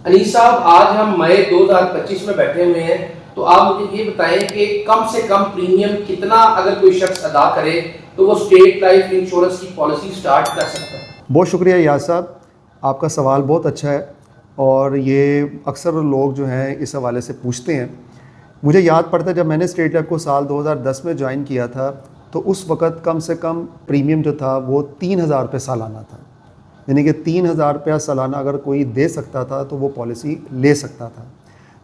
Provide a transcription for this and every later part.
انیس صاحب، آج ہم مئی 2025 میں بیٹھے ہوئے ہیں، تو آپ مجھے یہ بتائیں کہ کم سے کم پریمیم کتنا اگر کوئی شخص ادا کرے تو وہ اسٹیٹ لائف انشورنس کی پالیسی سٹارٹ کر سکتا ہے؟ بہت شکریہ یاس صاحب، آپ کا سوال بہت اچھا ہے اور یہ اکثر لوگ جو ہیں اس حوالے سے پوچھتے ہیں۔ مجھے یاد پڑتا ہے جب میں نے اسٹیٹ لائف کو سال 2010 میں جوائن کیا تھا تو اس وقت کم سے کم پریمیم جو تھا وہ 3,000 روپے سالانہ تھا، یعنی کہ 3,000 روپیہ سالانہ اگر کوئی دے سکتا تھا تو وہ پالیسی لے سکتا تھا۔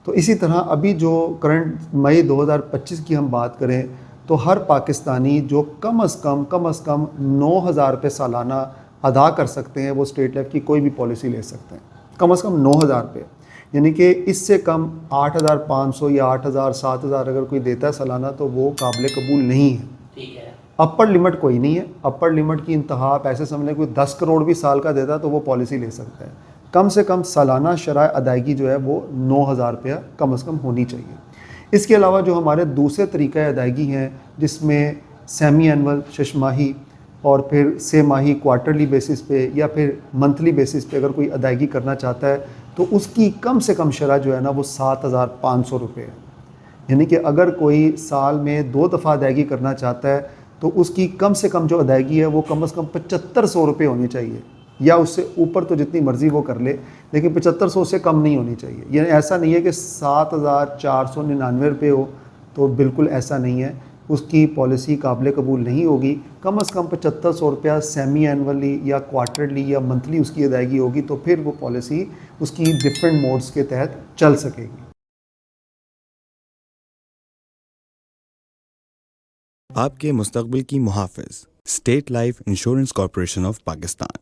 تو اسی طرح ابھی جو کرنٹ مئی 2025 کی ہم بات کریں تو ہر پاکستانی جو کم از کم 9,000 روپے سالانہ ادا کر سکتے ہیں وہ اسٹیٹ لائف کی کوئی بھی پالیسی لے سکتے ہیں، کم از کم 9,000 روپے، یعنی کہ اس سے کم 8,500 یا 8,000 7,000 اگر کوئی دیتا ہے سالانہ تو وہ قابل قبول نہیں ہے۔ ٹھیک ہے، اپر لمٹ کوئی نہیں ہے، اپر لمٹ کی انتہا آپ ایسے سمجھ لیں کوئی 10 کروڑ بھی سال کا دیتا تو وہ پالیسی لے سکتا ہے۔ کم سے کم سالانہ شرح ادائیگی جو ہے وہ 9,000 روپیہ کم از کم ہونی چاہیے۔ اس کے علاوہ جو ہمارے دوسرے طریقہ ادائیگی ہیں جس میں سیمی اینول شش ماہی اور پھر سہ ماہی کوارٹرلی بیسس پہ یا پھر منتھلی بیسس پہ اگر کوئی ادائیگی کرنا چاہتا ہے تو اس کی کم سے کم شرح جو ہے نا وہ 7,500 روپے ہے، یعنی کہ اگر کوئی سال میں 2 دفعہ ادائیگی کرنا چاہتا ہے تو اس کی کم سے کم جو ادائیگی ہے وہ کم از کم 7,500 روپے ہونی چاہیے، یا اس سے اوپر تو جتنی مرضی وہ کر لے لیکن 7,500 سے کم نہیں ہونی چاہیے۔ یعنی ایسا نہیں ہے کہ 7,499 روپے ہو، تو بالکل ایسا نہیں ہے، اس کی پالیسی قابل قبول نہیں ہوگی۔ کم از کم 7,500 روپیہ سیمی اینولی یا کوارٹرلی یا منتھلی اس کی ادائیگی ہوگی تو پھر وہ پالیسی اس کی ڈفرینٹ موڈز کے تحت چل سکے گی۔ آپ کے مستقبل کی محافظ state life insurance corporation of Pakistan.